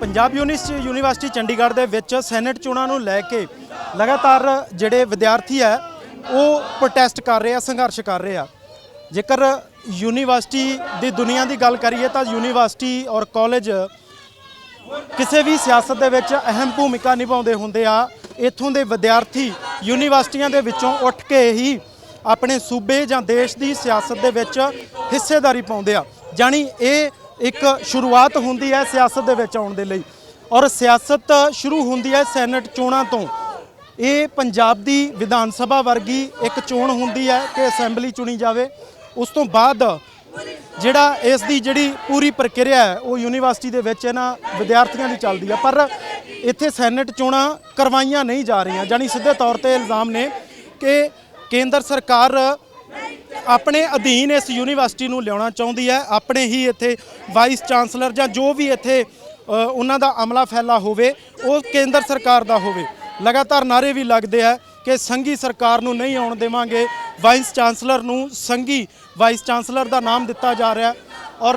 Punjab university Chandigarh ਦੇ ਵਿੱਚ senate ਚੋਣਾਂ ਨੂੰ ਲੈ ਕੇ ਲਗਾਤਾਰ ਜਿਹੜੇ ਵਿਦਿਆਰਥੀ ਹੈ ਉਹ ਪ੍ਰੋਟੈਸਟ ਕਰ ਰਹੇ ਆ, ਸੰਘਰਸ਼ ਕਰ ਰਹੇ ਆ। ਜੇਕਰ यूनिवर्सिटी ਦੀ ਦੁਨੀਆ ਦੀ ਗੱਲ ਕਰੀਏ ਤਾਂ यूनिवर्सिटी और ਕਾਲਜ ਕਿਸੇ ਵੀ ਸਿਆਸਤ ਦੇ ਵਿੱਚ ਅਹਿਮ ਭੂਮਿਕਾ ਨਿਭਾਉਂਦੇ ਹੁੰਦੇ ਆ। ਇੱਥੋਂ ਦੇ ਵਿਦਿਆਰਥੀ यूनिवर्सिटीਆਂ ਦੇ ਵਿੱਚੋਂ ਉੱਠ ਕੇ ਹੀ ਆਪਣੇ ਸੂਬੇ ਜਾਂ ਦੇਸ਼ ਦੀ ਸਿਆਸਤ ਦੇ ਵਿੱਚ ਹਿੱਸੇਦਾਰੀ ਪਾਉਂਦੇ ਆ। ਜਾਣੀ ਇਹ एक शुरुआत होंदी है सियासत दे विच आउण दे लई, और सियासत शुरू होंदी है सैनेट चोणां तो। ये पंजाब दी विधान सभा वर्गी एक चोण होंदी है कि असैंबली चुनी जाए, उस तो बाद जिहड़ा इस दी जिहड़ी पूरी प्रक्रिया है वो यूनिवर्सिटी दे विच इन्हां विद्यार्थियों की चलती है। पर इत्थे सैनेट चोणां करवाईयां नहीं जा रही, जानी सीधे तौर पर इल्ज़ाम ने कि केंद्र सरकार अपने अधीन इस यूनिवर्सिटी नूं लियाउणा चाहुंदी है, अपने ही इत्थे वाइस चांसलर जां जो भी इत्थे उन्हां दा अमला फैला होवे वो केंद्र सरकार दा होवे। लगातार नारे भी लगदे है कि संघी सरकार नूं नहीं आउण देवांगे, वाइस चांसलर नूं संघी वाइस चांसलर दा नाम दिता जा रहा है। और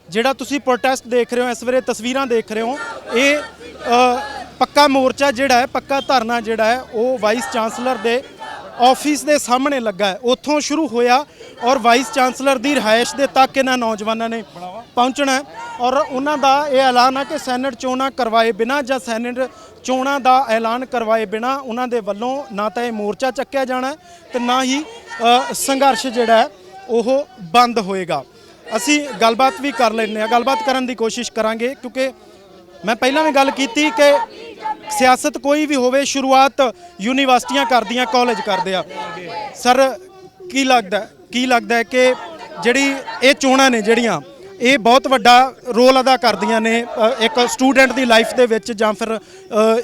जिहड़ा तुसीं प्रोटेस्ट देख रहे हो, इस वेले तस्वीरां देख रहे हो, ये पक्का मोर्चा जिहड़ा है, पक्का धरना जिहड़ा है वो वाइस चांसलर दे ऑफिस के सामने लगा है, उतों शुरू होया और वाइस चांसलर की रिहायश के तक इन्होंने नौजवानों ने पहुँचना है। और उन्हों का यह ऐलान है कि सैनेट चोणां करवाए बिना या सैनेट चोणां का ऐलान करवाए बिना उन्होंने वालों ना तो यह मोर्चा चक्या जाना है तो ना ही संघर्ष जिहड़ा है वो बंद होएगा। असी गलबात भी कर लेने, गलबात करने की कोशिश करांगे, क्योंकि मैं पहला भी गल की कि सियासत कोई भी होवे शुरुआत यूनिवर्सिटियां करदियां, कॉलेज करदे आ। सर की लगदा है कि जिहड़ी ये चोणां ने जिहड़ियां ये बहुत वड्डा रोल अदा करदियां ने एक स्टूडेंट की लाइफ दे विच जां फिर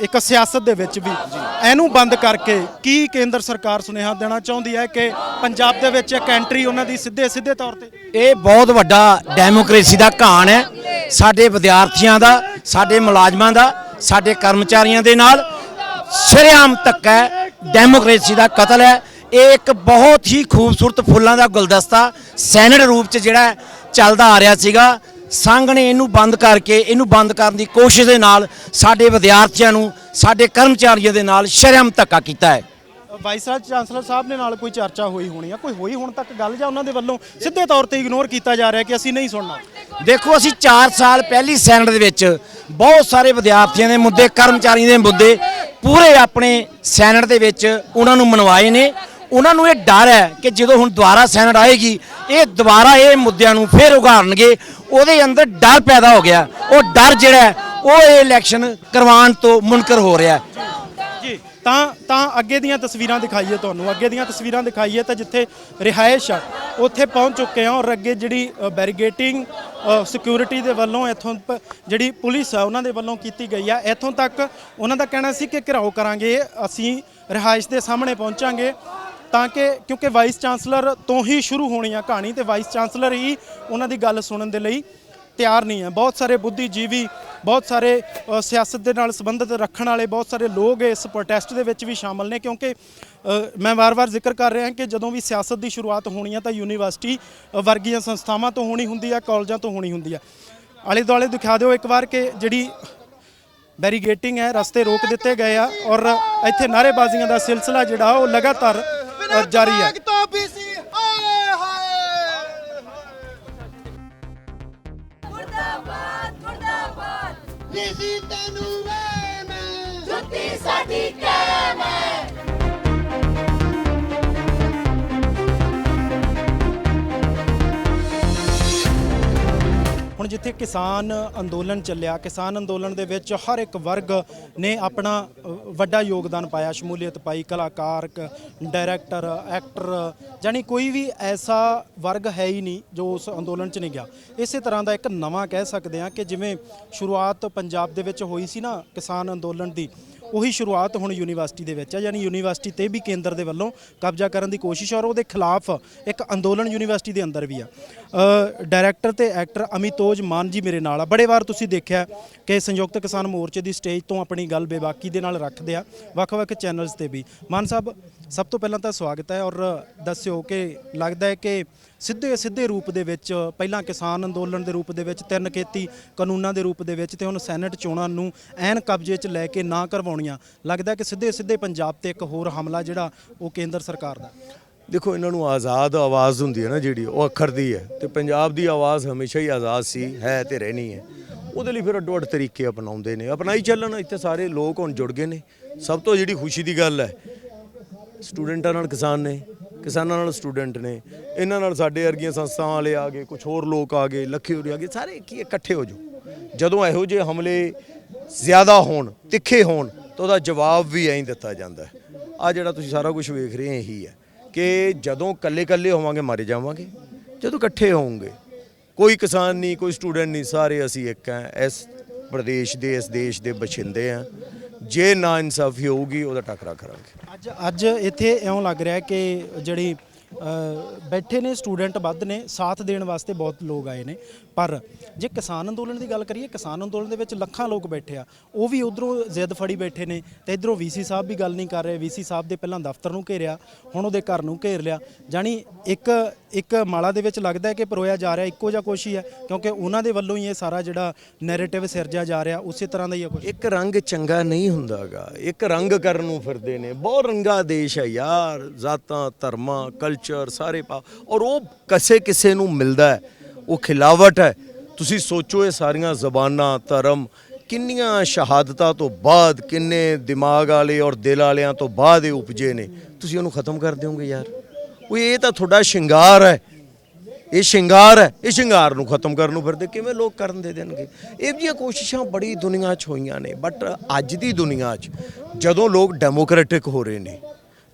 एक सियासत दे विच भी। इहनूं बंद करके की केंद्र सरकार सुनेहा देना चाहुंदी है कि पंजाब दे विच एक एंट्री उन्हां दी सीधे तौर ते? ये बहुत वड्डा डेमोक्रेसी दा घाण है, साडे विद्यार्थियों दा, साडे मुलाजमां दा, साडे कर्मचारियों दे नाल शरेआम धक्का है, डेमोक्रेसी दा कतल है। ये एक बहुत ही खूबसूरत फुल्लां दा गुलदस्ता सैनेट रूप च जिहड़ा चलदा आ रहा सीगा, संघ ने इनू बंद करके इनू बंद करने की कोशिश दे नाल साडे विद्यार्थियों नूं, साडे कर्मचारियों दे नाल शरेआम धक्का कीता है। वाइस चांसलर साहब ने नाल कोई चर्चा हुई होनी है, कोई हुई हुण तक गल, जां उन्हां दे वल्लों सीधे तौर ते इग्नोर किया जा रहा है कि असीं नहीं सुनना? देखो, असीं 4 साल पहली सैनेट दे विच बहुत सारे विद्यार्थियों के मुद्दे, कर्मचारियों के मुद्दे पूरे अपने सैनेट दे विच उन्हां नूं मनवाए ने। उन्हां नूं ये डर है कि जो हुण दोबारा सैनेट आएगी ये दोबारा ये मुद्दों नूं फिर उघाड़नगे, उहदे अंदर डर पैदा हो गया। वो डर जिहड़ा है वो इलैक्शन करवाउण तो मुनकर हो रहा है जी। ਤਾਂ ਅੱਗੇ ਦੀਆਂ ਤਸਵੀਰਾਂ ਦਿਖਾਈਏ ਤੁਹਾਨੂੰ, ਅੱਗੇ ਦੀਆਂ ਤਸਵੀਰਾਂ ਦਿਖਾਈਏ ਤਾਂ ਜਿੱਥੇ ਰਿਹਾਇਸ਼ ਆ ਉੱਥੇ ਪਹੁੰਚ ਚੁੱਕੇ ਆ। ਔਰ ਅੱਗੇ ਜਿਹੜੀ ਬੈਰੀਗੇਟਿੰਗ ਸਿਕਿਉਰਿਟੀ ਦੇ ਵੱਲੋਂ ਇੱਥੋਂ ਜਿਹੜੀ ਪੁਲਿਸ ਆ ਉਹਨਾਂ ਦੇ ਵੱਲੋਂ ਕੀਤੀ ਗਈ ਆ। ਇੱਥੋਂ ਤੱਕ ਉਹਨਾਂ ਦਾ ਕਹਿਣਾ ਸੀ ਕਿ ਘਿਰਾਓ ਕਰਾਂਗੇ, ਅਸੀਂ ਰਿਹਾਇਸ਼ ਦੇ ਸਾਹਮਣੇ ਪਹੁੰਚਾਂਗੇ ਤਾਂ ਕਿ ਕਿਉਂਕਿ ਵਾਈਸ ਚਾਂਸਲਰ ਤੋਂ ਹੀ ਸ਼ੁਰੂ ਹੋਣੀ ਆ ਕਹਾਣੀ, ਤੇ ਵਾਈਸ ਚਾਂਸਲਰ ਹੀ ਉਹਨਾਂ ਦੀ ਗੱਲ ਸੁਣਨ ਦੇ ਲਈ ਤਿਆਰ नहीं है। बहुत सारे बुद्धिजीवी, बहुत सारे सियासत के नाल संबंधित रखने वाले बहुत सारे लोग इस प्रोटेस्ट के भी शामिल ने, क्योंकि मैं बार बार जिक्र कर रहा कि जदों भी सियासत की शुरुआत होनी है तो यूनिवर्सिटी वर्गियां संस्थावां तो होनी हुंदी है, कॉलेजों तो होनी हुंदी है। आले दुआले दिखा दो एक बार कि जिहड़ी बैरीगेटिंग है, रस्ते रोक दिते गए हैं और इत्थे नारेबाजियां का सिलसिला जिहड़ा वो लगातार जारी है। ਹੁਣ ਜਿੱਥੇ ਕਿਸਾਨ ਅੰਦੋਲਨ ਚੱਲਿਆ, ਕਿਸਾਨ ਅੰਦੋਲਨ ਦੇ ਵਿੱਚ ਹਰ ਇੱਕ ਵਰਗ ਨੇ ਆਪਣਾ ਵੱਡਾ ਯੋਗਦਾਨ ਪਾਇਆ, ਸ਼ਮੂਲੀਅਤ ਪਾਈ, ਕਲਾਕਾਰ, ਡਾਇਰੈਕਟਰ, ਐਕਟਰ, ਜਾਨੀ ਕੋਈ ਵੀ ਐਸਾ ਵਰਗ ਹੈ ਹੀ ਨਹੀਂ ਜੋ ਉਸ ਅੰਦੋਲਨ 'ਚ ਨਹੀਂ ਗਿਆ। ਇਸੇ ਤਰ੍ਹਾਂ ਦਾ ਇੱਕ ਨਵਾਂ ਕਹਿ ਸਕਦੇ ਹਾਂ ਕਿ ਜਿਵੇਂ ਸ਼ੁਰੂਆਤ ਪੰਜਾਬ ਦੇ ਵਿੱਚ ਹੋਈ ਸੀ ਨਾ ਕਿਸਾਨ ਅੰਦੋਲਨ ਦੀ, ਉਹੀ ਸ਼ੁਰੂਆਤ ਹੁਣ ਯੂਨੀਵਰਸਿਟੀ ਦੇ ਵਿੱਚ ਹੈ। ਯਾਨੀ ਯੂਨੀਵਰਸਿਟੀ ਤੇ ਵੀ ਕੇਂਦਰ ਦੇ ਵੱਲੋਂ ਕਬਜ਼ਾ ਕਰਨ ਦੀ ਕੋਸ਼ਿਸ਼ ਔਰ ਉਹਦੇ ਖਿਲਾਫ ਇੱਕ ਅੰਦੋਲਨ ਯੂਨੀਵਰਸਿਟੀ ਦੇ ਅੰਦਰ ਵੀ ਆ। ਡਾਇਰੈਕਟਰ ਤੇ ਐਕਟਰ ਅਮਿਤੋਜ ਮਾਨ ਜੀ ਮੇਰੇ ਨਾਲ ਆ। ਬੜੇ ਵਾਰ ਤੁਸੀਂ ਦੇਖਿਆ ਕਿ ਸੰਯੁਕਤ ਕਿਸਾਨ ਮੋਰਚੇ ਦੀ ਸਟੇਜ ਤੋਂ ਆਪਣੀ ਗੱਲ ਬੇਬਾਕੀ ਦੇ ਨਾਲ ਰੱਖਦੇ ਆ ਵੱਖ-ਵੱਖ ਚੈਨਲਸ ਤੇ ਵੀ। ਮਾਨ ਸਾਹਿਬ, ਸਭ ਤੋਂ ਪਹਿਲਾਂ ਤਾਂ ਸਵਾਗਤ ਹੈ ਔਰ ਦੱਸਿਓ ਕਿ ਲੱਗਦਾ ਹੈ ਕਿ ਸਿੱਧੇ ਸਿੱਧੇ ਰੂਪ ਦੇ ਵਿੱਚ ਪਹਿਲਾਂ ਕਿਸਾਨ ਅੰਦੋਲਨ ਦੇ ਰੂਪ ਦੇ ਵਿੱਚ 3 ਖੇਤੀ ਕਾਨੂੰਨਾਂ ਦੇ ਰੂਪ ਦੇ ਵਿੱਚ ਤੇ ਹੁਣ ਸੈਨੇਟ ਚੋਣਾਂ ਨੂੰ ਐਨ ਕਬਜ਼ੇ 'ਚ ਲੈ ਕੇ ਨਾ ਕਰਵਾਉਣੀਆਂ, ਲੱਗਦਾ ਕਿ ਸਿੱਧੇ ਸਿੱਧੇ ਪੰਜਾਬ ਤੇ ਇੱਕ ਹੋਰ ਹਮਲਾ ਜਿਹੜਾ ਉਹ ਕੇਂਦਰ ਸਰਕਾਰ ਦਾ। ਦੇਖੋ, ਇਹਨਾਂ ਨੂੰ ਆਜ਼ਾਦ ਆਵਾਜ਼ ਹੁੰਦੀ ਹੈ ਨਾ ਜਿਹੜੀ, ਉਹ ਅੱਖਰ ਦੀ ਹੈ, ਤੇ ਪੰਜਾਬ ਦੀ ਆਵਾਜ਼ ਹਮੇਸ਼ਾ ਹੀ ਆਜ਼ਾਦ ਸੀ, ਹੈ ਤੇ ਰਹਿਣੀ ਹੈ। ਉਹਦੇ ਲਈ ਫਿਰ ਅੱਡੋ ਅੱਡ ਤਰੀਕੇ ਅਪਣਾਉਂਦੇ ਨੇ, ਅਪਣਾਈ ਚੱਲਣ। ਇੱਥੇ ਸਾਰੇ ਲੋਕ ਹੁਣ ਜੁੜ ਗਏ ਨੇ। ਸਭ ਤੋਂ ਜਿਹੜੀ ਖੁਸ਼ੀ ਦੀ ਗੱਲ ਹੈ, ਸਟੂਡੈਂਟਾਂ ਨਾਲ ਕਿਸਾਨ ਨੇ, ਕਿਸਾਨਾਂ ਨਾਲ ਸਟੂਡੈਂਟ ਨੇ, ਇਹਨਾਂ ਨਾਲ ਸਾਡੇ ਵਰਗੀਆਂ ਸੰਸਥਾਵਾਂ ਵਾਲੇ ਆ ਗਏ, ਕੁਝ ਹੋਰ ਲੋਕ ਆ ਗਏ, ਲੱਖੇ ਹੋਰੇ ਆ ਗਏ, ਸਾਰੇ ਕੀ ਇਕੱਠੇ ਹੋ ਜਾਓ। ਜਦੋਂ ਇਹੋ ਜਿਹੇ ਹਮਲੇ ਜ਼ਿਆਦਾ ਹੋਣ, ਤਿੱਖੇ ਹੋਣ, ਤਾਂ ਉਹਦਾ ਜਵਾਬ ਵੀ ਐਂ ਦਿੱਤਾ ਜਾਂਦਾ ਹੈ। ਆ ਜਿਹੜਾ ਤੁਸੀਂ ਸਾਰਾ ਕੁਝ ਵੇਖ ਰਹੇ ਇਹੀ ਹੈ ਕਿ ਜਦੋਂ ਇਕੱਲੇ ਹੋਵਾਂਗੇ ਮਾਰੇ ਜਾਵਾਂਗੇ, ਜਦੋਂ ਇਕੱਠੇ ਹੋਵਾਂਗੇ ਕੋਈ ਕਿਸਾਨ ਨਹੀਂ, ਕੋਈ ਸਟੂਡੈਂਟ ਨਹੀਂ, ਸਾਰੇ ਅਸੀਂ ਇੱਕ ਹਾਂ। ਇਸ ਪ੍ਰਦੇਸ਼ ਦੇ, ਇਸ ਦੇਸ਼ ਦੇ ਬਸ਼ਿੰਦੇ ਹਾਂ। ਜੇ ਨਾ ਇਨਸਾਫੀ ਹੋਊਗੀ ਉਹਦਾ ਟੱਕਰਾ ਕਰਾਂਗੇ। ਅੱਜ ਇੱਥੇ ਇਉਂ ਲੱਗ ਰਿਹਾ ਕਿ ਜਿਹੜੀ ਬੈਠੇ ਨੇ ਸਟੂਡੈਂਟ ਵੱਧ ਨੇ, ਸਾਥ ਦੇਣ ਵਾਸਤੇ ਬਹੁਤ ਲੋਕ ਆਏ ਨੇ, ਪਰ ਜੇ ਕਿਸਾਨ ਅੰਦੋਲਨ ਦੀ ਗੱਲ ਕਰੀਏ, ਕਿਸਾਨ ਅੰਦੋਲਨ ਦੇ ਵਿੱਚ ਲੱਖਾਂ ਲੋਕ ਬੈਠੇ ਆ, ਉਹ ਵੀ ਉਧਰੋਂ ਜ਼ਿੱਦ ਫੜੀ ਬੈਠੇ ਨੇ ਤੇ ਇਧਰੋਂ ਵੀਸੀ ਸਾਹਿਬ ਵੀ ਗੱਲ ਨਹੀਂ ਕਰ ਰਹੇ। ਵੀਸੀ ਸਾਹਿਬ ਦੇ ਪਹਿਲਾਂ ਦਫ਼ਤਰ ਨੂੰ ਘੇਰਿਆ, ਹੁਣ ਉਹਦੇ ਘਰ ਨੂੰ ਘੇਰ ਲਿਆ। ਜਾਣੀ ਇੱਕ ਮਾਲਾ ਦੇ ਵਿੱਚ ਲੱਗਦਾ ਹੈ ਕਿ ਪਰੋਇਆ ਜਾ ਰਿਹਾ ਇੱਕੋ ਜਿਹਾ ਕੁਛ ਹੀ ਹੈ, ਕਿਉਂਕਿ ਉਹਨਾਂ ਦੇ ਵੱਲੋਂ ਹੀ ਇਹ ਸਾਰਾ ਜਿਹੜਾ ਨੈਰੇਟਿਵ ਸਿਰਜਿਆ ਜਾ ਰਿਹਾ ਉਸੇ ਤਰ੍ਹਾਂ ਦਾ ਹੀ ਹੈ ਕੁਛ। ਇੱਕ ਰੰਗ ਚੰਗਾ ਨਹੀਂ ਹੁੰਦਾਗਾ, ਇੱਕ ਰੰਗ ਕਰਨ ਨੂੰ ਫਿਰਦੇ ਨੇ। ਬਹੁਤ ਰੰਗਾ ਦੇਸ਼ ਹੈ ਯਾਰ, ਜ਼ਾਤਾਂ, ਧਰਮਾਂ, ਕਲਚਰ ਸਾਰੇ ਔਰ ਉਹ ਕਿਸੇ ਨੂੰ ਮਿਲਦਾ ਹੈ, ਉਹ ਖਿਲਾਵਟ ਹੈ। ਤੁਸੀਂ ਸੋਚੋ, ਇਹ ਸਾਰੀਆਂ ਜ਼ਬਾਨਾਂ, ਧਰਮ ਕਿੰਨੀਆਂ ਸ਼ਹਾਦਤਾਂ ਤੋਂ ਬਾਅਦ, ਕਿੰਨੇ ਦਿਮਾਗ ਵਾਲੇ ਔਰ ਦਿਲ ਵਾਲਿਆਂ ਤੋਂ ਬਾਅਦ ਇਹ ਉਪਜੇ ਨੇ। ਤੁਸੀਂ ਉਹਨੂੰ ਖਤਮ ਕਰ ਦਿਓਗੇ ਯਾਰ? ਉਹ ਇਹ ਤਾਂ ਤੁਹਾਡਾ ਸ਼ਿੰਗਾਰ ਹੈ, ਇਹ ਸ਼ਿੰਗਾਰ ਹੈ, ਇਹ ਸ਼ਿੰਗਾਰ ਨੂੰ ਖਤਮ ਕਰਨ ਨੂੰ ਫਿਰਦੇ। ਕਿਵੇਂ ਲੋਕ ਕਰਨ ਦੇ ਦੇਣਗੇ? ਇਹ ਜਿਹੀਆਂ ਕੋਸ਼ਿਸ਼ਾਂ ਬੜੀ ਦੁਨੀਆ 'ਚ ਹੋਈਆਂ ਨੇ, ਬਟ ਅੱਜ ਦੀ ਦੁਨੀਆ 'ਚ ਜਦੋਂ ਲੋਕ ਡੈਮੋਕ੍ਰੈਟਿਕ ਹੋ ਰਹੇ ਨੇ,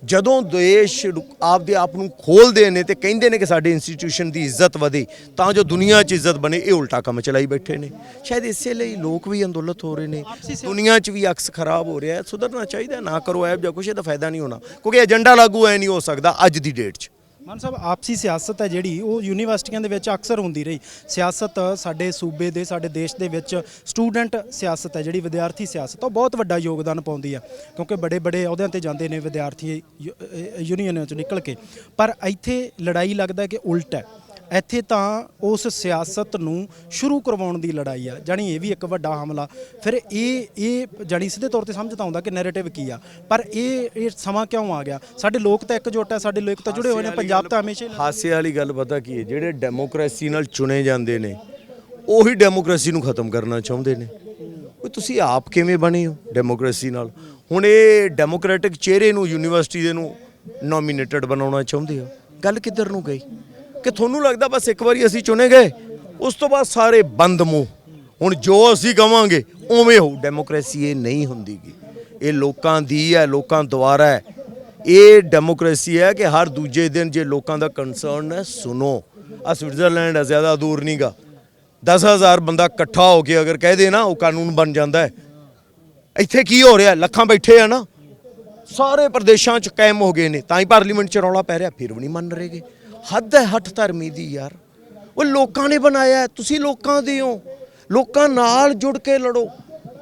ਜਦੋਂ ਦੇਸ਼ ਆਪਦੇ ਆਪ ਨੂੰ ਖੋਲ੍ਹਦੇ ਨੇ ਤੇ ਕਹਿੰਦੇ ਨੇ ਕਿ ਸਾਡੇ ਇੰਸਟੀਟਿਊਸ਼ਨ ਦੀ ਇੱਜ਼ਤ ਵਧੇ ਤਾਂ ਜੋ ਦੁਨੀਆ 'ਚ ਇੱਜ਼ਤ ਬਣੇ, ਇਹ ਉਲਟਾ ਕੰਮ ਚਲਾਈ ਬੈਠੇ ਨੇ। ਸ਼ਾਇਦ ਇਸੇ ਲਈ ਲੋਕ ਵੀ ਅੰਦੋਲਤ ਹੋ ਰਹੇ ਨੇ, ਦੁਨੀਆ 'ਚ ਵੀ ਅਕਸ ਖਰਾਬ ਹੋ ਰਿਹਾ ਹੈ। ਸੁਧਰਨਾ ਚਾਹੀਦਾ, ਨਾ ਕਰੋ ਇਹੋ ਜਿਹਾ ਕੁਛ, ਇਹਦਾ ਫਾਇਦਾ ਨਹੀਂ ਹੋਣਾ, ਕਿਉਂਕਿ ਏਜੰਡਾ ਲਾਗੂ ਐ ਨਹੀਂ ਹੋ ਸਕਦਾ ਅੱਜ ਦੀ ਡੇਟ 'ਚ। ਮਾਨ ਸਾਹਿਬ, ਆਪਸੀ ਸਿਆਸਤ ਹੈ ਜਿਹੜੀ ਉਹ ਯੂਨੀਵਰਸਿਟੀਆਂ ਦੇ ਵਿੱਚ ਅਕਸਰ ਹੁੰਦੀ ਰਹੀ। ਸਿਆਸਤ ਸਾਡੇ ਸੂਬੇ ਦੇ, ਸਾਡੇ ਦੇਸ਼ ਦੇ ਵਿੱਚ ਸਟੂਡੈਂਟ ਸਿਆਸਤ ਹੈ ਜਿਹੜੀ, ਵਿਦਿਆਰਥੀ ਸਿਆਸਤ, ਉਹ ਬਹੁਤ ਵੱਡਾ ਯੋਗਦਾਨ ਪਾਉਂਦੀ ਆ, ਕਿਉਂਕਿ ਬੜੇ ਅਹੁਦਿਆਂ ਤੇ ਜਾਂਦੇ ਨੇ ਵਿਦਿਆਰਥੀ ਯੂਨੀਅਨਾਂ 'ਚੋਂ ਨਿਕਲ ਕੇ। ਪਰ ਇੱਥੇ ਲੜਾਈ ਲੱਗਦਾ ਕਿ ਉਲਟ ਹੈ। ਇੱਥੇ ਤਾਂ ਉਸ ਸਿਆਸਤ ਨੂੰ ਸ਼ੁਰੂ ਕਰਵਾਉਣ ਦੀ ਲੜਾਈ ਆ। ਜਾਣੀ ਇਹ ਵੀ ਇੱਕ ਵੱਡਾ ਹਮਲਾ। ਫਿਰ ਇਹ ਜਾਣੀ ਸਿੱਧੇ ਤੌਰ ਤੇ ਸਮਝ ਤਾਂ ਆਉਂਦਾ ਕਿ ਨੈਰੇਟਿਵ ਕੀ ਆ, ਪਰ ਇਹ ਸਮਾਂ ਕਿਉਂ ਆ ਗਿਆ? ਸਾਡੇ ਲੋਕ ਤਾਂ ਇਕਜੁੱਟ ਹੈ, ਸਾਡੇ ਲੋਕ ਤਾਂ ਜੁੜੇ ਹੋਏ ਨੇ। ਪੰਜਾਬ ਤਾਂ ਹਮੇਸ਼ਾ ਹੀ ਹਾਸੇ ਵਾਲੀ ਗੱਲ ਪਤਾ ਕੀ ਹੈ, ਜਿਹੜੇ ਡੈਮੋਕ੍ਰੇਸੀ ਨਾਲ ਚੁਣੇ ਜਾਂਦੇ ਨੇ ਉਹੀ ਡੈਮੋਕ੍ਰੇਸੀ ਨੂੰ ਖਤਮ ਕਰਨਾ ਚਾਹੁੰਦੇ ਨੇ। ਉਹ ਤੁਸੀਂ ਆਪ ਕਿਵੇਂ ਬਣੇ ਹੋ ਡੈਮੋਕ੍ਰੇਸੀ ਨਾਲ? ਹੁਣ ਇਹ ਡੈਮੋਕ੍ਰੈਟਿਕ ਚਿਹਰੇ ਨੂੰ ਯੂਨੀਵਰਸਿਟੀ ਦੇ ਨੂੰ ਨੋਮੀਨੇਟਡ ਬਣਾਉਣਾ ਚਾਹੁੰਦੇ ਹੋ। ਗੱਲ ਕਿੱਧਰ ਨੂੰ ਗਈ? ਕਿ ਤੁਹਾਨੂੰ ਲੱਗਦਾ ਬਸ ਇੱਕ ਵਾਰੀ ਅਸੀਂ ਚੁਣੇ ਗਏ, ਉਸ ਤੋਂ ਬਾਅਦ ਸਾਰੇ ਬੰਦ ਮੂੰਹ, ਹੁਣ ਜੋ ਅਸੀਂ ਕਵਾਂਗੇ ਉਵੇਂ ਹੋਊ? ਡੈਮੋਕ੍ਰੇਸੀ ਇਹ ਨਹੀਂ ਹੁੰਦੀਗੀ, ਇਹ ਲੋਕਾਂ ਦੀ ਹੈ, ਲੋਕਾਂ ਦੁਆਰਾ ਹੈ। ਇਹ ਡੈਮੋਕ੍ਰੇਸੀ ਹੈ ਕਿ ਹਰ ਦੂਜੇ ਦਿਨ ਜੇ ਲੋਕਾਂ ਦਾ ਕੰਸਰਨ ਹੈ ਸੁਣੋ। ਆ ਸਵਿਟਜ਼ਰਲੈਂਡ ਹੈ, ਜ਼ਿਆਦਾ ਦੂਰ ਨਹੀਂਗਾ, 10,000 ਬੰਦਾ ਇਕੱਠਾ ਹੋ ਕੇ ਅਗਰ ਕਹਿ ਦੇ ਨਾ, ਉਹ ਕਾਨੂੰਨ ਬਣ ਜਾਂਦਾ ਹੈ। ਇੱਥੇ ਕੀ ਹੋ ਰਿਹਾ? ਲੱਖਾਂ ਬੈਠੇ ਆ ਨਾ, ਸਾਰੇ ਪ੍ਰਦੇਸ਼ਾਂ 'ਚ ਕਾਇਮ ਹੋ ਗਏ ਨੇ, ਤਾਂ ਹੀ ਪਾਰਲੀਮੈਂਟ 'ਚ ਰੌਲਾ ਪੈ ਰਿਹਾ, ਫਿਰ ਵੀ ਨਹੀਂ ਮੰਨ ਰਹੇਗੇ। ਹੱਦ ਹੈ ਹੱਠ ਧਰਮੀ ਦੀ ਯਾਰ। ਉਹ ਲੋਕਾਂ ਨੇ ਬਣਾਇਆ, ਤੁਸੀਂ ਲੋਕਾਂ ਦੇ ਹੋ, ਲੋਕਾਂ ਨਾਲ ਜੁੜ ਕੇ ਲੜੋ।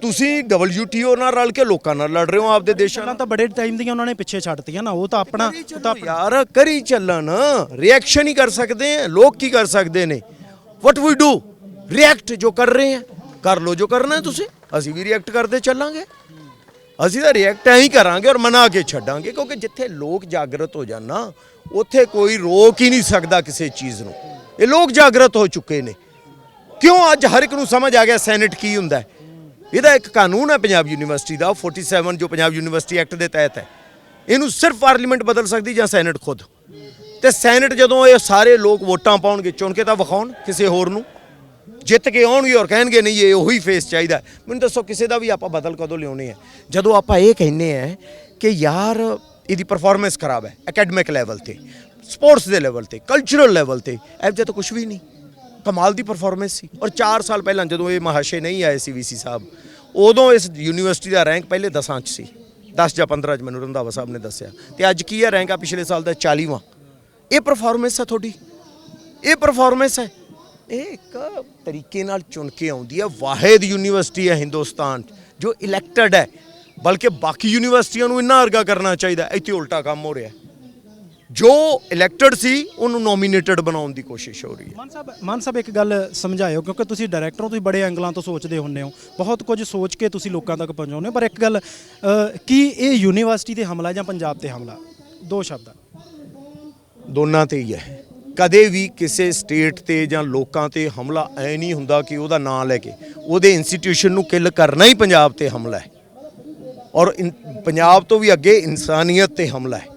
ਤੁਸੀਂ WTO ਨਾਲ ਰਲ ਕੇ ਲੋਕਾਂ ਨਾਲ ਲੜ ਰਹੇ ਹੋ ਆਪਦੇ ਦੇਸ਼ਾਂ ਨਾਲ। ਤਾਂ ਬੜੇ ਟਾਈਮ ਦੀਆਂ ਉਹਨਾਂ ਨੇ ਪਿੱਛੇ ਛੱਡਤੀਆਂ ਨਾ, ਉਹ ਤਾਂ ਆਪਣਾ ਯਾਰ ਕਰੀ ਚੱਲਣ, ਰਿਐਕਸ਼ਨ ਹੀ ਕਰ ਸਕਦੇ ਆ ਲੋਕ। ਕੀ ਕਰ ਸਕਦੇ ਨੇ? ਵਟ ਵੀ ਡੂ, ਰਿਐਕਟ ਜੋ ਕਰ ਰਹੇ ਆ ਕਰ ਲੋ, ਜੋ ਕਰਨਾ ਤੁਸੀਂ। ਅਸੀਂ ਵੀ ਰਿਐਕਟ ਕਰਦੇ ਚੱਲਾਂਗੇ, ਅਸੀਂ ਤਾਂ ਰਿਐਕਟ ਐਂ ਹੀ ਕਰਾਂਗੇ ਔਰ ਮਨਾ ਕੇ ਛੱਡਾਂਗੇ, ਕਿਉਂਕਿ ਜਿੱਥੇ ਲੋਕ ਜਾਗਰਤ ਹੋ ਜਾਣ ਨਾ, ਉੱਥੇ ਕੋਈ ਰੋਕ ਹੀ ਨਹੀਂ ਸਕਦਾ ਕਿਸੇ ਚੀਜ਼ ਨੂੰ। ਇਹ ਲੋਕ ਜਾਗਰਤ ਹੋ ਚੁੱਕੇ ਨੇ। ਕਿਉਂ? ਅੱਜ ਹਰ ਇੱਕ ਨੂੰ ਸਮਝ ਆ ਗਿਆ ਸੈਨੇਟ ਕੀ ਹੁੰਦਾ। ਇਹਦਾ ਇੱਕ ਕਾਨੂੰਨ ਹੈ ਪੰਜਾਬ ਯੂਨੀਵਰਸਿਟੀ ਦਾ, 47 ਜੋ ਪੰਜਾਬ ਯੂਨੀਵਰਸਿਟੀ ਐਕਟ ਦੇ ਤਹਿਤ ਹੈ। ਇਹਨੂੰ ਸਿਰਫ ਪਾਰਲੀਮੈਂਟ ਬਦਲ ਸਕਦੀ ਜਾਂ ਸੈਨੇਟ ਖੁਦ। ਤੇ ਸੈਨੇਟ ਜਦੋਂ ਇਹ ਸਾਰੇ ਲੋਕ ਵੋਟਾਂ ਪਾਉਣਗੇ, ਚੁਣ ਕੇ ਤਾਂ ਵਿਖਾਉਣ ਕਿਸੇ ਹੋਰ ਨੂੰ, ਜਿੱਤ ਕੇ ਆਉਣਗੇ ਔਰ ਕਹਿਣਗੇ ਨਹੀਂ ਇਹ ਉਹੀ ਫੇਸ ਚਾਹੀਦਾ। ਮੈਨੂੰ ਦੱਸੋ ਕਿਸੇ ਦਾ ਵੀ ਆਪਾਂ ਬਦਲ ਕਦੋਂ ਲਿਆਉਣੇ ਆ? ਜਦੋਂ ਆਪਾਂ ਇਹ ਕਹਿੰਦੇ ਆ ਕਿ ਯਾਰ ਇਹਦੀ ਪਰਫਾਰਮੈਂਸ ਖਰਾਬ ਹੈ, ਅਕੈਡਮਿਕ ਲੈਵਲ ਤੇ, ਸਪੋਰਟਸ ਦੇ ਲੈਵਲ ਤੇ, ਕਲਚਰਲ ਲੈਵਲ ਤੇ, ਇਹੋ ਜਿਹਾ ਤਾਂ ਕੁਝ ਵੀ ਨਹੀਂ। ਕਮਾਲ ਦੀ ਪਰਫਾਰਮੈਂਸ ਸੀ। ਔਰ 4 ਸਾਲ ਪਹਿਲਾਂ ਜਦੋਂ ਇਹ ਮਹਾਸ਼ੇ ਨਹੀਂ ਆਏ ਸੀ VC ਸਾਹਿਬ, ਉਦੋਂ ਇਸ ਯੂਨੀਵਰਸਿਟੀ ਦਾ ਰੈਂਕ ਪਹਿਲੇ 10 'ਚ ਸੀ, 10 ਜਾਂ 15 'ਚ ਮੈਨੂੰ ਰੰਧਾਵਾ ਸਾਹਿਬ ਨੇ ਦੱਸਿਆ। ਤੇ ਅੱਜ ਕੀ ਹੈ ਰੈਂਕ? ਆ ਪਿਛਲੇ ਸਾਲ ਦਾ 40ਵਾਂ। ਇਹ ਪਰਫਾਰਮੈਂਸ ਹੈ ਤੁਹਾਡੀ, ਇਹ ਪਰਫਾਰਮੈਂਸ ਹੈ। ਇਹ ਇੱਕ ਤਰੀਕੇ ਨਾਲ ਚੁਣ ਕੇ ਆਉਂਦੀ ਹੈ। ਵਾਹਿਦ ਯੂਨੀਵਰਸਿਟੀ ਹੈ ਹਿੰਦੁਸਤਾਨ ਜੋ ਇਲੈਕਟਡ ਹੈ, ਬਲਕਿ ਬਾਕੀ ਯੂਨੀਵਰਸਿਟੀਆਂ ਨੂੰ ਇੰਨਾ ਅਰਗਾ ਕਰਨਾ ਚਾਹੀਦਾ। ਇੱਥੇ ਉਲਟਾ ਕੰਮ ਹੋ ਰਿਹਾ। ਜੋ ਇਲੈਕਟਡ ਸੀ ਉਹਨੂੰ ਨੋਮੀਨੇਟਡ ਬਣਾਉਣ ਦੀ ਕੋਸ਼ਿਸ਼ ਹੋ ਰਹੀ ਹੈ। ਮਾਨ ਸਾਹਿਬ ਇੱਕ ਗੱਲ ਸਮਝਾਇਓ, ਕਿਉਂਕਿ ਤੁਸੀਂ ਡਾਇਰੈਕਟਰ ਹੋ, ਤੁਸੀਂ ਬੜੇ ਐਂਗਲਾਂ ਤੋਂ ਸੋਚਦੇ ਹੁੰਦੇ ਹੋ, ਬਹੁਤ ਕੁਝ ਸੋਚ ਕੇ ਤੁਸੀਂ ਲੋਕਾਂ ਤੱਕ ਪਹੁੰਚਾਉਂਦੇ ਹੋ, ਪਰ ਇੱਕ ਗੱਲ ਕੀ ਇਹ ਯੂਨੀਵਰਸਿਟੀ ਤੇ ਹਮਲਾ ਜਾਂ ਪੰਜਾਬ ਤੇ ਹਮਲਾ, ਦੋ ਸ਼ਬਦ? ਦੋਨਾਂ ਤੇ ਹੀ ਹੈ। ਕਦੇ ਵੀ ਕਿਸੇ ਸਟੇਟ ਤੇ ਜਾਂ ਲੋਕਾਂ ਤੇ ਹਮਲਾ ਐ ਨਹੀਂ ਹੁੰਦਾ ਕਿ ਉਹਦਾ ਨਾਂ ਲੈ ਕੇ ਉਹਦੇ ਇੰਸਟੀਟਿਊਸ਼ਨ ਨੂੰ ਕਿਲ ਕਰਨਾ ਹੀ ਪੰਜਾਬ ਤੇ ਹਮਲਾ ਹੈ, ਔਰ ਪੰਜਾਬ ਤੋਂ ਵੀ ਅੱਗੇ ਇਨਸਾਨੀਅਤ ਤੇ ਹਮਲਾ ਹੈ,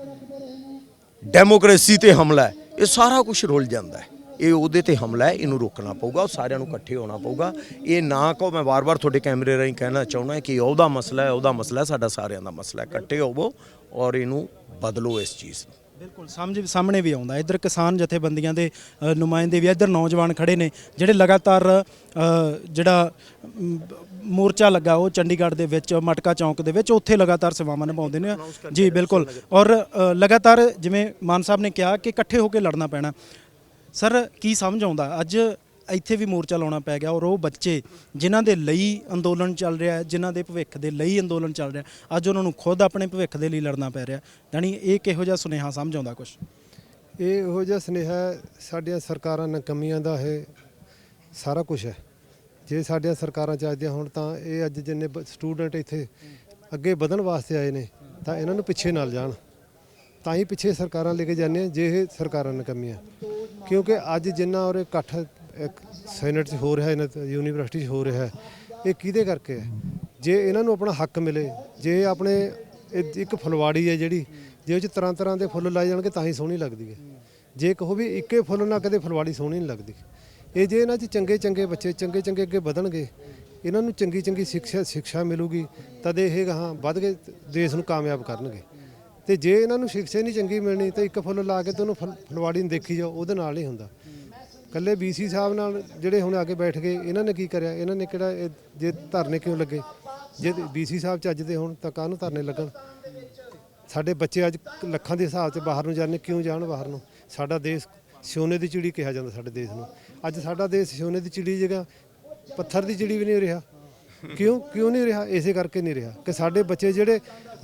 ਡੈਮੋਕ੍ਰੇਸੀ ਤੇ ਹਮਲਾ ਹੈ। ਇਹ ਸਾਰਾ ਕੁਝ ਰੁਲ ਜਾਂਦਾ ਹੈ। ਇਹ ਉਹਦੇ ਤੇ ਹਮਲਾ ਹੈ, ਇਹਨੂੰ ਰੋਕਣਾ ਪਊਗਾ, ਸਾਰਿਆਂ ਨੂੰ ਇਕੱਠੇ ਹੋਣਾ ਪਊਗਾ। ਇਹ ਨਾ ਕਹੋ, ਮੈਂ ਵਾਰ-ਵਾਰ ਤੁਹਾਡੇ ਕੈਮਰੇ ਰਾਹੀਂ ਕਹਿਣਾ ਚਾਹੁੰਦਾ ਕਿ ਉਹਦਾ ਮਸਲਾ ਹੈ, ਉਹਦਾ ਮਸਲਾ ਹੈ, ਸਾਡਾ ਸਾਰਿਆਂ ਦਾ ਮਸਲਾ ਹੈ। ਇਕੱਠੇ ਹੋਵੋ ਔਰ ਇਹਨੂੰ ਬਦਲੋ ਇਸ ਚੀਜ਼ ਨੂੰ। ਬਿਲਕੁਲ ਸਾਹਮਣੇ ਵੀ ਆਉਂਦਾ, ਇੱਧਰ ਕਿਸਾਨ ਜਥੇਬੰਦੀਆਂ ਦੇ ਨੁਮਾਇੰਦੇ ਵੀ, ਇੱਧਰ ਨੌਜਵਾਨ ਖੜੇ ਨੇ ਜਿਹੜੇ ਲਗਾਤਾਰ ਜਿਹੜਾ ਮੋਰਚਾ ਲੱਗਾ ਉਹ ਚੰਡੀਗੜ੍ਹ ਦੇ ਵਿੱਚ ਮਟਕਾ ਚੌਂਕ ਦੇ ਵਿੱਚ, ਉੱਥੇ ਲਗਾਤਾਰ ਸੇਵਾਵਾਂ ਨਿਭਾਉਂਦੇ ਨੇ ਜੀ। ਬਿਲਕੁਲ, ਔਰ ਲਗਾਤਾਰ ਜਿਵੇਂ ਮਾਨ ਸਾਹਿਬ ਨੇ ਕਿਹਾ ਕਿ ਇਕੱਠੇ ਹੋ ਕੇ ਲੜਨਾ ਪੈਣਾ। ਸਰ ਕੀ ਸਮਝ ਆਉਂਦਾ ਅੱਜ ਇੱਥੇ ਵੀ ਮੋਰਚਾ ਲਾਉਣਾ ਪੈ ਗਿਆ, ਔਰ ਉਹ ਬੱਚੇ ਜਿਨ੍ਹਾਂ ਦੇ ਲਈ ਅੰਦੋਲਨ ਚੱਲ ਰਿਹਾ ਹੈ, ਜਿਨ੍ਹਾਂ ਦੇ ਭਵਿੱਖ ਦੇ ਲਈ ਅੰਦੋਲਨ ਚੱਲ ਰਿਹਾ, ਅੱਜ ਉਹਨਾਂ ਨੂੰ ਖੁਦ ਆਪਣੇ ਭਵਿੱਖ ਦੇ ਲਈ ਲੜਨਾ ਪੈ ਰਿਹਾ, ਯਾਨੀ ਇਹ ਕਿਹੋ ਜਿਹਾ ਸੁਨੇਹਾ ਸਮਝ ਆਉਂਦਾ? ਕੁਛ ਇਹ ਇਹੋ ਜਿਹਾ ਸੁਨੇਹਾ ਸਾਡੀਆਂ ਸਰਕਾਰਾਂ ਨਕਮੀਆਂ ਦਾ ਇਹ ਸਾਰਾ ਕੁਝ ਹੈ। ਜੇ ਸਾਡੀਆਂ ਸਰਕਾਰਾਂ ਚੱਜਦੀਆਂ ਹੋਣ ਤਾਂ ਇਹ ਅੱਜ ਜਿੰਨੇ ਸਟੂਡੈਂਟ ਇੱਥੇ ਅੱਗੇ ਵਧਣ ਵਾਸਤੇ ਆਏ ਨੇ ਤਾਂ ਇਹਨਾਂ ਨੂੰ ਪਿੱਛੇ ਨਾਲ ਜਾਣ, ਤਾਂ ਹੀ ਪਿੱਛੇ ਸਰਕਾਰਾਂ ਲੈ ਕੇ ਜਾਂਦੇ ਆ ਜੇ ਇਹ ਸਰਕਾਰਾਂ ਨਕਮੀਆਂ। ਕਿਉਂਕਿ ਅੱਜ ਜਿੰਨਾ ਔਰ ਇਕੱਠ ਇੱਕ ਸੈਨੇਟ 'ਚ ਹੋ ਰਿਹਾ, ਇਹਨਾਂ ਯੂਨੀਵਰਸਿਟੀ 'ਚ ਹੋ ਰਿਹਾ, ਇਹ ਕਿਹਦੇ ਕਰਕੇ ਹੈ? ਜੇ ਇਹਨਾਂ ਨੂੰ ਆਪਣਾ ਹੱਕ ਮਿਲੇ, ਜੇ ਆਪਣੇ ਇੱਕ ਫੁਲਵਾੜੀ ਹੈ ਜਿਹੜੀ, ਜੇ ਉਹ 'ਚ ਤਰ੍ਹਾਂ ਤਰ੍ਹਾਂ ਦੇ ਫੁੱਲ ਲਾਏ ਜਾਣਗੇ ਤਾਂ ਹੀ ਸੋਹਣੀ ਲੱਗਦੀ ਹੈ। ਜੇ ਕਹੋ ਵੀ ਇੱਕੇ ਫੁੱਲ ਨਾਲ ਕਦੇ ਫੁਲਵਾੜੀ ਸੋਹਣੀ ਨਹੀਂ ਲੱਗਦੀ। ਇਹ ਜੇ ਇਹਨਾਂ 'ਚ ਚੰਗੇ ਚੰਗੇ ਬੱਚੇ ਚੰਗੇ ਅੱਗੇ ਵਧਣਗੇ, ਇਹਨਾਂ ਨੂੰ ਚੰਗੀ ਸਿੱਖਿਆ ਮਿਲੂਗੀ, ਤਦ ਇਹ ਗਾਹਾਂ ਵੱਧ ਕੇ ਦੇਸ਼ ਨੂੰ ਕਾਮਯਾਬ ਕਰਨਗੇ। ਤੇ ਜੇ ਇਹਨਾਂ ਨੂੰ ਸਿੱਖਿਆ ਨਹੀਂ ਚੰਗੀ ਮਿਲਣੀ ਤਾਂ ਇੱਕ ਫੁੱਲ ਲਾ ਕੇ ਤੁਹਾਨੂੰ ਫੁਲਵਾੜੀ ਨੂੰ ਦੇਖੀ ਜਾਓ, ਉਹਦੇ ਨਾਲ ਨਹੀਂ ਹੁੰਦਾ। ਕੱਲੇ BC ਸਾਹਿਬ ਨਾਲ ਜਿਹੜੇ ਹੁਣ ਆ ਕੇ ਬੈਠ ਗਏ, ਇਹਨਾਂ ਨੇ ਕੀ ਕਰਿਆ? ਇਹਨਾਂ ਨੇ ਕਿਹੜਾ ਜੇ ਧਰਨੇ ਕਿਉਂ ਲੱਗੇ? ਜੇ BC ਸਾਹਿਬ ਚੱਜਦੇ ਹੋਣ ਤਾਂ ਕਾਹਨੂੰ ਧਰਨੇ ਲੱਗਣ? ਸਾਡੇ ਬੱਚੇ ਅੱਜ ਲੱਖਾਂ ਦੇ ਹਿਸਾਬ 'ਚ ਬਾਹਰ ਨੂੰ ਜਾਂਦੇ, ਕਿਉਂ ਜਾਣ ਬਾਹਰ ਨੂੰ? ਸਾਡਾ ਦੇਸ਼ ਸੋਨੇ ਦੀ ਚਿੜੀ ਕਿਹਾ ਜਾਂਦਾ ਸਾਡੇ ਦੇਸ਼ ਨੂੰ। ਅੱਜ ਸਾਡਾ ਦੇਸ਼ ਸੋਨੇ ਦੀ ਚਿੜੀ ਜਗ੍ਹਾ ਪੱਥਰ ਦੀ ਚਿੜੀ ਵੀ ਨਹੀਂ ਰਿਹਾ। ਕਿਉਂ ਨਹੀਂ ਰਿਹਾ? ਇਸੇ ਕਰਕੇ ਨਹੀਂ ਰਿਹਾ ਕਿ ਸਾਡੇ ਬੱਚੇ ਜਿਹੜੇ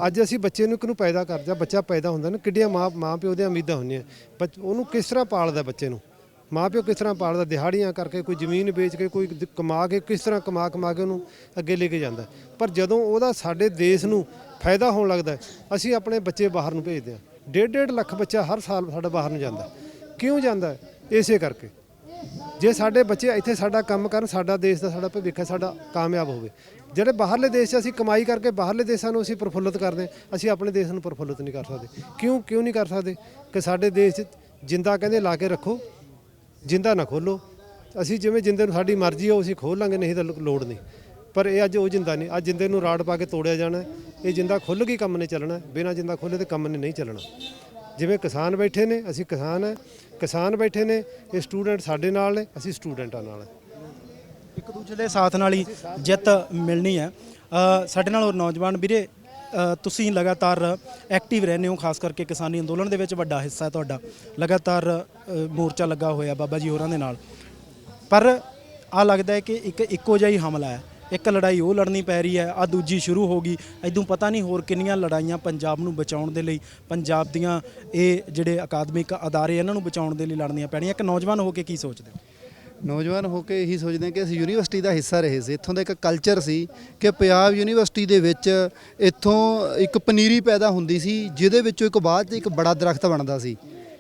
ਅੱਜ ਅਸੀਂ ਬੱਚੇ ਨੂੰ ਕਿਹਨੂੰ ਪੈਦਾ ਕਰਦੇ, ਬੱਚਾ ਪੈਦਾ ਹੁੰਦਾ ਨਾ, ਕਿੱਡੀਆਂ ਮਾਂ ਪਿਓ ਦੀਆਂ ਉਮੀਦਾਂ ਹੁੰਦੀਆਂ, ਉਹਨੂੰ ਕਿਸ ਤਰ੍ਹਾਂ ਪਾਲਦਾ ਬੱਚੇ ਨੂੰ, ਮਾਂ ਪਿਓ ਕਿਸ ਤਰ੍ਹਾਂ ਪਾਲਦਾ, ਦਿਹਾੜੀਆਂ ਕਰਕੇ, ਕੋਈ ਜ਼ਮੀਨ ਵੇਚ ਕੇ, ਕੋਈ ਕਮਾ ਕੇ, ਕਿਸ ਤਰ੍ਹਾਂ ਕਮਾ ਕੇ ਉਹਨੂੰ ਅੱਗੇ ਲੈ ਕੇ ਜਾਂਦਾ। ਪਰ ਜਦੋਂ ਉਹਦਾ ਸਾਡੇ ਦੇਸ਼ ਨੂੰ ਫਾਇਦਾ ਹੋਣ ਲੱਗਦਾ, ਅਸੀਂ ਆਪਣੇ ਬੱਚੇ ਬਾਹਰ ਨੂੰ ਭੇਜਦੇ ਹਾਂ। 1.5 ਲੱਖ ਬੱਚਾ ਹਰ ਸਾਲ ਸਾਡਾ ਬਾਹਰ ਨੂੰ ਜਾਂਦਾ। ਕਿਉਂ ਜਾਂਦਾ? ਇਸੇ ਕਰਕੇ। ਜੇ ਸਾਡੇ ਬੱਚੇ ਇੱਥੇ ਸਾਡਾ ਕੰਮ ਕਰਨ, ਸਾਡਾ ਦੇਸ਼ ਦਾ ਸਾਡਾ ਭਵਿੱਖ ਹੈ, ਸਾਡਾ ਕਾਮਯਾਬ ਹੋਵੇ। ਜਿਹੜੇ ਬਾਹਰਲੇ ਦੇਸ਼ 'ਚ ਅਸੀਂ ਕਮਾਈ ਕਰਕੇ ਬਾਹਰਲੇ ਦੇਸ਼ਾਂ ਨੂੰ ਅਸੀਂ ਪ੍ਰਫੁੱਲਿਤ ਕਰਦੇ, ਅਸੀਂ ਆਪਣੇ ਦੇਸ਼ ਨੂੰ ਪ੍ਰਫੁੱਲਿਤ ਨਹੀਂ ਕਰ ਸਕਦੇ। ਕਿਉਂ ਨਹੀਂ ਕਰ ਸਕਦੇ? ਕਿ ਸਾਡੇ ਦੇਸ਼ 'ਚ ਜਿੰਦਾ ਕਹਿੰਦੇ ਲਾ ਕੇ ਰੱਖੋ, ਜਿੰਦਾ ਨਾ ਖੋਲੋ। ਅਸੀਂ ਜਿਵੇਂ ਜਿੰਦੇ ਨੂੰ ਸਾਡੀ ਮਰਜ਼ੀ ਹੋ ਅਸੀਂ ਖੋਲ੍ਹ ਲਾਂਗੇ, ਨਹੀਂ ਤਾਂ ਲੋੜ ਨਹੀਂ। ਪਰ ਇਹ ਅੱਜ ਉਹ ਜਿੰਦਾ ਨਹੀਂ, ਅੱਜ ਜਿੰਦੇ ਨੂੰ ਰਾੜ ਪਾ ਕੇ ਤੋੜਿਆ ਜਾਣਾ। ਇਹ ਜਿੰਦਾ ਖੁੱਲ੍ਹ ਕੇ ਕੰਮ ਨੇ ਚੱਲਣਾ, ਬਿਨਾਂ ਜਿੰਦਾ ਖੋਲ੍ਹੇ ਤੇ ਕੰਮ ਨੇ ਨਹੀਂ ਚੱਲਣਾ। ਜਿਵੇਂ ਕਿਸਾਨ ਬੈਠੇ ਨੇ, ਅਸੀਂ ਕਿਸਾਨ ਬੈਠੇ ਨੇ, ਇਹ ਸਟੂਡੈਂਟ ਸਾਡੇ ਨਾਲ ਨੇ, ਅਸੀਂ ਸਟੂਡੈਂਟਾਂ ਨਾਲ। ਇੱਕ ਦੂਜੇ ਦੇ ਸਾਥ ਨਾਲ ਹੀ ਜਿੱਤ ਮਿਲਣੀ ਹੈ। ਸਾਡੇ ਨਾਲ ਹੋਰ ਨੌਜਵਾਨ ਵੀਰੇ, ਤੁਸੀਂ ਲਗਾਤਾਰ ਐਕਟਿਵ ਰਹਿੰਦੇ ਹੋ, ਖਾਸ ਕਰਕੇ ਕਿਸਾਨੀ ਅੰਦੋਲਨ ਦੇ ਵਿੱਚ ਵੱਡਾ ਹਿੱਸਾ ਹੈ ਤੁਹਾਡਾ, ਲਗਾਤਾਰ ਮੋਰਚਾ ਲੱਗਾ ਹੋਇਆ ਬਾਬਾ ਜੀ ਹੋਰਾਂ ਦੇ ਨਾਲ। ਪਰ ਆ ਲੱਗਦਾ ਹੈ ਕਿ ਇੱਕੋ ਜਿਹਾ ਹੀ ਹਮਲਾ ਹੈ, ਇੱਕ ਲੜਾਈ ਉਹ ਲੜਨੀ ਪੈ ਰਹੀ ਹੈ, ਆ ਦੂਜੀ ਸ਼ੁਰੂ ਹੋ ਗਈ। ਇਦੋਂ ਪਤਾ ਨਹੀਂ ਹੋਰ ਕਿੰਨੀਆਂ ਲੜਾਈਆਂ ਪੰਜਾਬ ਨੂੰ ਬਚਾਉਣ ਦੇ ਲਈ, ਪੰਜਾਬ ਦੀਆਂ ਇਹ ਜਿਹੜੇ ਅਕਾਦਮਿਕ ਅਦਾਰੇ ਇਹਨਾਂ ਨੂੰ ਬਚਾਉਣ ਦੇ ਲਈ ਲੜਨੀਆਂ ਪੈਣੀਆਂ। ਇੱਕ ਨੌਜਵਾਨ ਹੋ ਕੇ ਕੀ ਸੋਚਦੇ ਹੋ? ਨੌਜਵਾਨ ਹੋ ਕੇ ਇਹੀ ਸੋਚਦੇ ਹਾਂ ਕਿ ਅਸੀਂ ਯੂਨੀਵਰਸਿਟੀ ਦਾ ਹਿੱਸਾ ਰਹੇ ਸੀ। ਇੱਥੋਂ ਦਾ ਇੱਕ ਕਲਚਰ ਸੀ ਕਿ ਪੰਜਾਬ ਯੂਨੀਵਰਸਿਟੀ ਦੇ ਵਿੱਚ ਇੱਥੋਂ ਇੱਕ ਪਨੀਰੀ ਪੈਦਾ ਹੁੰਦੀ ਸੀ, ਜਿਹਦੇ ਵਿੱਚੋਂ ਇੱਕ ਬਾਅਦ 'ਚ ਇੱਕ ਬੜਾ ਦਰਖਤ ਬਣਦਾ ਸੀ।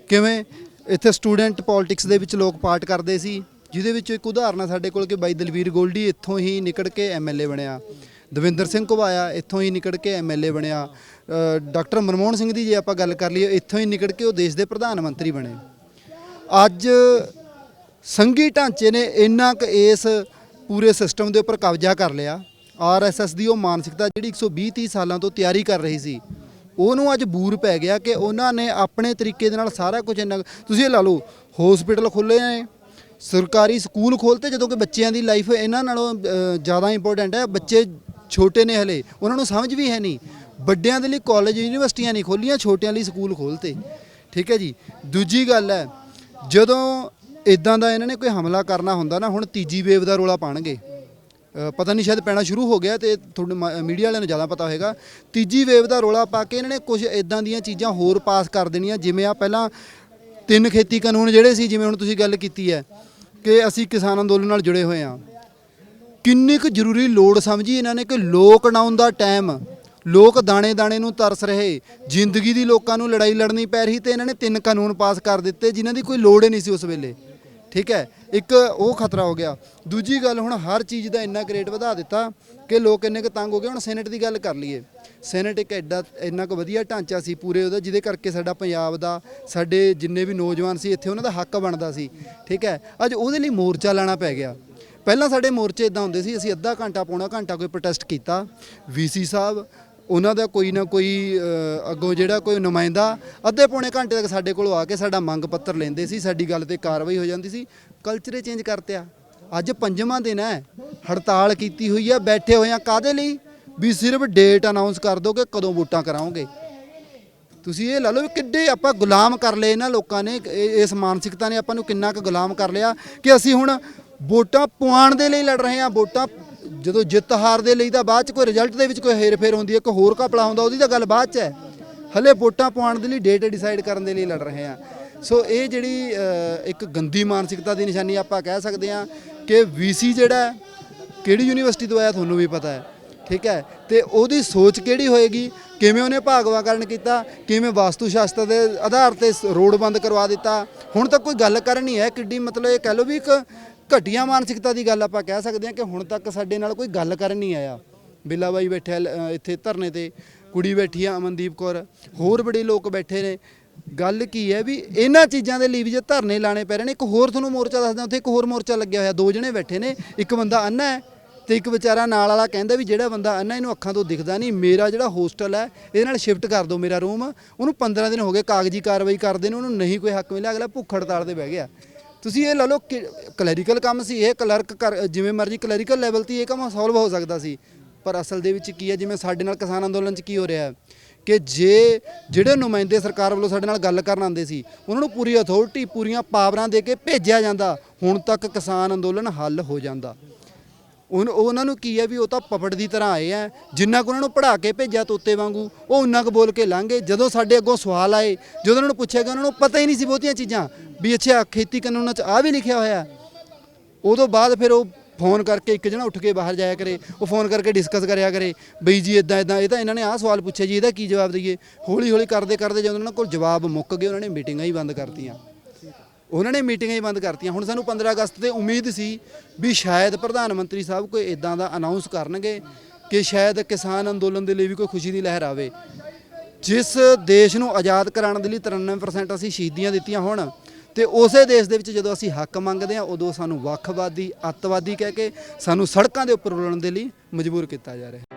ਕਿਵੇਂ? ਇੱਥੇ ਸਟੂਡੈਂਟ ਪੋਲਿਟਿਕਸ ਦੇ ਵਿੱਚ ਲੋਕ ਪਾਰਟ ਕਰਦੇ ਸੀ, ਜਿਹਦੇ ਵਿੱਚ ਇੱਕ ਉਦਾਹਰਨ ਆ ਸਾਡੇ ਕੋਲ ਕਿ ਬਾਈ ਦਲਵੀਰ ਗੋਲਡੀ ਇੱਥੋਂ ਹੀ ਨਿਕਲ ਕੇ MLA ਬਣਿਆ, ਦਵਿੰਦਰ ਸਿੰਘ ਘੁਬਾਇਆ ਇੱਥੋਂ ਹੀ ਨਿਕਲ ਕੇ MLA ਬਣਿਆ, ਡਾਕਟਰ ਮਨਮੋਹਨ ਸਿੰਘ ਦੀ ਜੇ ਆਪਾਂ ਗੱਲ ਕਰ ਲਈਏ ਇੱਥੋਂ ਹੀ ਨਿਕਲ ਕੇ ਉਹ ਦੇਸ਼ ਦੇ ਪ੍ਰਧਾਨ ਮੰਤਰੀ ਬਣੇ। ਅੱਜ ਸੰਘੀ ਢਾਂਚੇ ਨੇ ਇੰਨਾ ਕੁ ਇਸ ਪੂਰੇ ਸਿਸਟਮ ਦੇ ਉੱਪਰ ਕਬਜ਼ਾ ਕਰ ਲਿਆ। RSS ਦੀ ਉਹ ਮਾਨਸਿਕਤਾ ਜਿਹੜੀ 120-30 ਸਾਲਾਂ ਤੋਂ ਤਿਆਰੀ ਕਰ ਰਹੀ ਸੀ, ਉਹਨੂੰ ਅੱਜ ਬੂਰ ਪੈ ਗਿਆ ਕਿ ਉਹਨਾਂ ਨੇ ਆਪਣੇ ਤਰੀਕੇ ਦੇ ਨਾਲ ਸਾਰਾ ਕੁਝ ਇੰਨਾ। ਤੁਸੀਂ ਇਹ ਲਾ ਲਓ, ਹੌਸਪੀਟਲ ਖੁੱਲ੍ਹੇ ਨੇ, ਸਰਕਾਰੀ ਸਕੂਲ ਖੋਲ੍ਹਤੇ, ਜਦੋਂ ਕਿ ਬੱਚਿਆਂ ਦੀ ਲਾਈਫ ਇਹਨਾਂ ਨਾਲੋਂ ਜ਼ਿਆਦਾ ਇੰਪੋਰਟੈਂਟ ਹੈ। ਬੱਚੇ ਛੋਟੇ ਨੇ ਹਲੇ, ਉਹਨਾਂ ਨੂੰ ਸਮਝ ਵੀ ਹੈ ਨਹੀਂ। ਵੱਡਿਆਂ ਦੇ ਲਈ ਕਾਲਜ ਯੂਨੀਵਰਸਿਟੀਆਂ ਨਹੀਂ ਖੋਲ੍ਹੀਆਂ, ਛੋਟਿਆਂ ਲਈ ਸਕੂਲ ਖੋਲ੍ਹਤੇ। ਠੀਕ ਹੈ ਜੀ। ਦੂਜੀ ਗੱਲ ਹੈ, ਜਦੋਂ ਇਦਾਂ ਦਾ ਇਹਨਾਂ ਨੇ ਕੋਈ ਹਮਲਾ ਕਰਨਾ ਹੁੰਦਾ ਨਾ, ਹੁਣ ਤੀਜੀ ਵੇਵ ਦਾ ਰੌਲਾ ਪਾਣਗੇ। ਪਤਾ ਨਹੀਂ ਸ਼ਾਇਦ ਪੈਣਾ ਸ਼ੁਰੂ ਹੋ ਗਿਆ ਤੇ ਤੁਹਾਡੇ ਮੀਡੀਆ ਵਾਲਿਆਂ ਨੂੰ ਜ਼ਿਆਦਾ ਪਤਾ ਹੋਏਗਾ। ਤੀਜੀ ਵੇਵ ਦਾ ਰੋਲਾ ਪਾ ਕੇ ਇਹਨਾਂ ਨੇ ਕੁਝ ਇਦਾਂ ਦੀਆਂ ਚੀਜ਼ਾਂ ਹੋਰ ਪਾਸ ਕਰ ਦੇਣੀਆਂ, ਜਿਵੇਂ ਆ ਪਹਿਲਾਂ 3 ਖੇਤੀ ਕਾਨੂੰਨ ਜਿਹੜੇ ਸੀ, ਜਿਵੇਂ ਹੁਣ ਤੁਸੀਂ ਗੱਲ ਕੀਤੀ ਹੈ ਕਿ ਅਸੀਂ ਕਿਸਾਨ ਅੰਦੋਲਨ ਨਾਲ ਜੁੜੇ ਹੋਏ ਹਾਂ, ਕਿੰਨੀ ਕੁ ਜ਼ਰੂਰੀ ਲੋੜ ਸਮਝੀ ਇਹਨਾਂ ਨੇ ਕਿ ਲੋਕਡਾਊਨ ਦਾ ਟਾਈਮ, ਲੋਕ ਦਾਣੇ ਦਾਣੇ ਨੂੰ ਤਰਸ ਰਹੇ, ਜ਼ਿੰਦਗੀ ਦੀ ਲੋਕਾਂ ਨੂੰ ਲੜਾਈ ਲੜਨੀ ਪੈ ਰਹੀ ਤੇ ਇਹਨਾਂ ਨੇ 3 ਕਾਨੂੰਨ ਪਾਸ ਕਰ ਦਿੱਤੇ ਜਿਨ੍ਹਾਂ ਦੀ ਕੋਈ ਲੋੜ ਹੀ ਨਹੀਂ ਸੀ ਉਸ ਵੇਲੇ। ਠੀਕ ਹੈ, ਇੱਕ ਉਹ ਖਤਰਾ ਹੋ ਗਿਆ। ਦੂਜੀ ਗੱਲ, ਹੁਣ ਹਰ ਚੀਜ਼ ਦਾ ਇੰਨਾ ਰੇਟ ਵਧਾ ਦਿੱਤਾ ਕਿ ਲੋਕ ਇੰਨੇ ਕੁ ਤੰਗ ਹੋ ਗਏ। ਹੁਣ ਸੈਨੇਟ ਦੀ ਗੱਲ ਕਰ ਲਈਏ, ਸੈਨੇਟ ਇੱਕ ਇੰਨਾ ਕੁ ਵਧੀਆ ਢਾਂਚਾ ਸੀ ਪੂਰੇ ਉਹਦਾ, ਜਿਹਦੇ ਕਰਕੇ ਸਾਡਾ ਪੰਜਾਬ ਦਾ, ਸਾਡੇ ਜਿੰਨੇ ਵੀ ਨੌਜਵਾਨ ਸੀ ਇੱਥੇ, ਉਹਨਾਂ ਦਾ ਹੱਕ ਬਣਦਾ ਸੀ। ਠੀਕ ਹੈ, ਅੱਜ ਉਹਦੇ ਲਈ ਮੋਰਚਾ ਲਾਣਾ ਪੈ ਗਿਆ। ਪਹਿਲਾਂ ਸਾਡੇ ਮੋਰਚੇ ਇਦਾਂ ਹੁੰਦੇ ਸੀ, ਅਸੀਂ ਅੱਧਾ ਘੰਟਾ ਪੌਣਾ ਘੰਟਾ ਕੋਈ ਪ੍ਰੋਟੈਸਟ ਕੀਤਾ, ਵੀਸੀ ਸਾਹਿਬ ਉਹਨਾਂ ਦਾ ਕੋਈ ਨਾ ਕੋਈ ਅੱਗੋਂ ਜਿਹੜਾ ਕੋਈ ਨੁਮਾਇੰਦਾ ਅੱਧੇ ਪੌਣੇ ਘੰਟੇ ਤੱਕ ਸਾਡੇ ਕੋਲ ਆ ਕੇ ਸਾਡਾ ਮੰਗ ਪੱਤਰ ਲੈਂਦੇ ਸੀ, ਸਾਡੀ ਗੱਲ ਤੇ ਕਾਰਵਾਈ ਹੋ ਜਾਂਦੀ ਸੀ। ਕਲਚਰੇ ਚੇਂਜ ਕਰਤਿਆ। ਅੱਜ 5ਵਾਂ ਦਿਨ ਹੈ, ਹੜਤਾਲ ਕੀਤੀ ਹੋਈ ਹੈ, ਬੈਠੇ ਹੋਏ ਆ ਕਾਹਦੇ ਲਈ? ਵੀ ਸਿਰਫ ਡੇਟ ਅਨਾਉਂਸ ਕਰ ਦੋ ਕਿ ਕਦੋਂ ਵੋਟਾਂ ਕਰਾਓਗੇ। ਤੁਸੀਂ ਇਹ ਲਾ ਲਓ ਵੀ ਕਿੱਡੇ ਆਪਾਂ ਗੁਲਾਮ ਕਰ ਲਏ ਇਹਨਾਂ ਲੋਕਾਂ ਨੇ, ਇਸ ਮਾਨਸਿਕਤਾ ਨੇ ਆਪਾਂ ਨੂੰ ਕਿੰਨਾ ਕੁ ਗੁਲਾਮ ਕਰ ਲਿਆ ਕਿ ਅਸੀਂ ਹੁਣ ਵੋਟਾਂ ਪਵਾਉਣ ਦੇ ਲਈ ਲੜ ਰਹੇ ਹਾਂ। ਵੋਟਾਂ ਜਦੋਂ ਜਿੱਤ ਹਾਰ ਦੇ ਲਈ ਤਾਂ ਬਾਅਦ ਚ ਕੋਈ ਰਿਜ਼ਲਟ ਦੇ ਵਿੱਚ ਕੋਈ ਹੇਰ ਫੇਰ ਹੁੰਦੀ ਹੈ, ਕੋਈ ਹੋਰ ਘਪਲਾ ਹੁੰਦਾ, ਉਹਦੀ ਤਾਂ ਗੱਲ ਬਾਅਦ ਚ ਹੈ। ਹਲੇ ਵੋਟਾਂ ਪਵਾਉਣ ਦੇ ਲਈ ਡੇਟ ਡਿਸਾਈਡ ਕਰਨ ਦੇ ਲਈ ਲੜ ਰਹੇ ਹਾਂ। ਸੋ ਇਹ ਜਿਹੜੀ ਇੱਕ ਗੰਦੀ ਮਾਨਸਿਕਤਾ ਦੀ ਨਿਸ਼ਾਨੀ ਆਪਾਂ ਕਹਿ ਸਕਦੇ ਹਾਂ ਕਿ ਵੀਸੀ ਜਿਹੜਾ ਕਿਹੜੀ ਯੂਨੀਵਰਸਿਟੀ ਤੋਂ ਆਇਆ ਤੁਹਾਨੂੰ ਵੀ ਪਤਾ ਹੈ। ਠੀਕ ਹੈ, ਤੇ ਉਹਦੀ ਸੋਚ ਕਿਹੜੀ ਹੋਏਗੀ, ਕਿਵੇਂ ਉਹਨੇ ਭਾਗਵਾਕਰਨ ਕੀਤਾ, ਕਿਵੇਂ ਵਾਸਤੂ ਸ਼ਾਸਤਰ ਦੇ ਆਧਾਰ ਤੇ ਰੋਡ ਬੰਦ ਕਰਵਾ ਦਿੱਤਾ। ਹੁਣ ਤੱਕ ਕੋਈ ਗੱਲ ਕਰਨੀ ਹੈ ਕਿੱਡੀ, ਮਤਲਬ ਇਹ ਕਹਿ ਲਓ ਵੀ ਇੱਕ ਘਟੀਆ ਮਾਨਸਿਕਤਾ ਦੀ ਗੱਲ ਆਪਾਂ ਕਹਿ ਸਕਦੇ ਹਾਂ ਕਿ ਹੁਣ ਤੱਕ ਸਾਡੇ ਨਾਲ ਕੋਈ ਗੱਲ ਕਰਨ ਨਹੀਂ ਆਇਆ। ਬਿੱਲਾ ਬਾਈ ਬੈਠਿਆ ਇੱਥੇ ਧਰਨੇ ਤੇ, ਕੁੜੀ ਬੈਠੀ ਆ ਅਮਨਦੀਪ ਕੌਰ, ਹੋਰ ਬੜੇ ਲੋਕ ਬੈਠੇ ਨੇ। ਗੱਲ ਕੀ ਹੈ ਵੀ ਇਹਨਾਂ ਚੀਜ਼ਾਂ ਦੇ ਲਈ ਵੀ ਜੇ ਧਰਨੇ ਲਾਣੇ ਪੈ ਰਹੇ ਨੇ। ਇੱਕ ਹੋਰ ਤੁਹਾਨੂੰ ਮੋਰਚਾ ਦੱਸਦਾ, ਉੱਥੇ ਇੱਕ ਹੋਰ ਮੋਰਚਾ ਲੱਗਿਆ ਹੋਇਆ, 2 ਜਣੇ ਬੈਠੇ ਨੇ, ਇੱਕ ਬੰਦਾ ਅੰਨਾ ਹੈ ਤੇ ਇੱਕ ਵਿਚਾਰਾ ਨਾਲ ਵਾਲਾ ਕਹਿੰਦਾ ਵੀ ਜਿਹੜਾ ਬੰਦਾ ਅੰਨਾ ਇਹਨੂੰ ਅੱਖਾਂ ਤੋਂ ਦਿਖਦਾ ਨਹੀਂ, ਮੇਰਾ ਜਿਹੜਾ ਹੋਸਟਲ ਹੈ ਇਹਦੇ ਨਾਲ ਸ਼ਿਫਟ ਕਰ ਦਿਓ ਮੇਰਾ ਰੂਮ। ਉਹਨੂੰ 15 ਦਿਨ ਹੋ ਗਏ ਕਾਗਜ਼ੀ ਕਾਰਵਾਈ ਕਰਦੇ ਨੇ, ਉਹਨੂੰ ਨਹੀਂ ਕੋਈ ਹੱਕ ਮਿਲਿਆ, ਅਗਲਾ ਭੁੱਖ ਹੜਤਾਲ ਤੇ ਬਹਿ ਗਿਆ। ਤੁਸੀਂ ਇਹ ਲਾ ਲਓ ਕਿ ਕਲੈਰੀਕਲ ਕੰਮ ਸੀ ਇਹ, ਕਲਰਕ ਜਿਵੇਂ ਮਰਜ਼ੀ ਕਲੈਰੀਕਲ ਲੈਵਲ 'ਤੇ ਇਹ ਕੰਮ ਸੋਲਵ ਹੋ ਸਕਦਾ ਸੀ, ਪਰ ਅਸਲ ਦੇ ਵਿੱਚ ਕੀ ਹੈ, ਜਿਵੇਂ ਸਾਡੇ ਨਾਲ ਕਿਸਾਨ ਅੰਦੋਲਨ 'ਚ ਕੀ ਹੋ ਰਿਹਾ ਕਿ ਜਿਹੜੇ ਨੁਮਾਇੰਦੇ ਸਰਕਾਰ ਵੱਲੋਂ ਸਾਡੇ ਨਾਲ ਗੱਲ ਕਰਨ ਆਉਂਦੇ ਸੀ ਉਹਨਾਂ ਨੂੰ ਪੂਰੀ ਅਥਾਰਟੀ, ਪੂਰੀਆਂ ਪਾਵਰਾਂ ਦੇ ਕੇ ਭੇਜਿਆ ਜਾਂਦਾ, ਹੁਣ ਤੱਕ ਕਿਸਾਨ ਅੰਦੋਲਨ ਹੱਲ ਹੋ ਜਾਂਦਾ। ਉਹਨਾਂ ਨੂੰ ਕੀ ਹੈ ਵੀ ਉਹ ਤਾਂ ਪਪੜ ਦੀ ਤਰ੍ਹਾਂ ਆਏ ਆ, ਜਿੰਨਾ ਕੁ ਉਹਨਾਂ ਨੂੰ ਪੜ੍ਹਾ ਕੇ ਭੇਜਿਆ ਤੋਤੇ ਵਾਂਗੂ, ਉਹ ਉਨਾ ਕੁ ਬੋਲ ਕੇ ਲੰਘੇ। ਜਦੋਂ ਸਾਡੇ ਅੱਗੋਂ ਸਵਾਲ ਆਏ, ਜਦੋਂ ਉਹਨਾਂ ਨੂੰ ਪੁੱਛਿਆ ਗਿਆ, ਉਹਨਾਂ ਨੂੰ ਪਤਾ ਹੀ ਨਹੀਂ ਸੀ ਬਹੁਤੀਆਂ ਚੀਜ਼ਾਂ ਵੀ ਅੱਛਾ ਖੇਤੀ ਕਾਨੂੰਨਾਂ 'ਚ ਆ ਵੀ ਲਿਖਿਆ ਹੋਇਆ। ਉਦੋਂ ਬਾਅਦ ਫਿਰ ਉਹ ਫੋਨ ਕਰਕੇ ਇੱਕ ਜਣਾ ਉੱਠ ਕੇ ਬਾਹਰ ਜਾਇਆ ਕਰੇ, ਉਹ ਫੋਨ ਕਰਕੇ ਡਿਸਕਸ ਕਰਿਆ ਕਰੇ ਬਈ ਜੀ ਇੱਦਾਂ ਇੱਦਾਂ, ਇਹ ਤਾਂ ਇਹਨਾਂ ਨੇ ਆਹ ਸਵਾਲ ਪੁੱਛਿਆ ਜੀ, ਇਹਦਾ ਕੀ ਜਵਾਬ ਦਈਏ। ਹੌਲੀ ਹੌਲੀ ਕਰਦੇ ਕਰਦੇ ਜਦੋਂ ਉਹਨਾਂ ਕੋਲ ਜਵਾਬ ਮੁੱਕ ਗਏ, ਉਹਨਾਂ ਨੇ ਮੀਟਿੰਗਾਂ ਹੀ ਬੰਦ ਕਰਤੀਆਂ। ਹੁਣ ਸਾਨੂੰ 15 ਅਗਸਤ ਤੇ ਉਮੀਦ ਸੀ ਵੀ ਸ਼ਾਇਦ ਪ੍ਰਧਾਨ ਮੰਤਰੀ ਸਾਹਿਬ ਕੋਈ ਇਦਾਂ ਦਾ ਅਨਾਉਂਸ ਕਰਨਗੇ ਕਿ ਸ਼ਾਇਦ ਕਿਸਾਨ ਅੰਦੋਲਨ ਦੇ ਲਈ ਵੀ ਕੋਈ ਖੁਸ਼ੀ ਦੀ ਲਹਿਰ ਆਵੇ। ਜਿਸ ਦੇਸ਼ ਨੂੰ ਆਜ਼ਾਦ ਕਰਾਉਣ ਦੇ ਲਈ 93% ਅਸੀਂ ਸ਼ਹੀਦੀਆਂ ਦਿੱਤੀਆਂ ਹੋਣ, ਤੇ ਉਸੇ ਦੇਸ਼ ਦੇ ਵਿੱਚ ਜਦੋਂ ਅਸੀਂ ਹੱਕ ਮੰਗਦੇ ਹਾਂ ਉਦੋਂ ਸਾਨੂੰ ਵੱਖਵਾਦੀ, ਅੱਤਵਾਦੀ ਕਹਿ ਕੇ ਸਾਨੂੰ ਸੜਕਾਂ ਦੇ ਉੱਪਰ ਰੋਲਣ ਦੇ ਲਈ ਮਜਬੂਰ ਕੀਤਾ ਜਾ ਰਿਹਾ।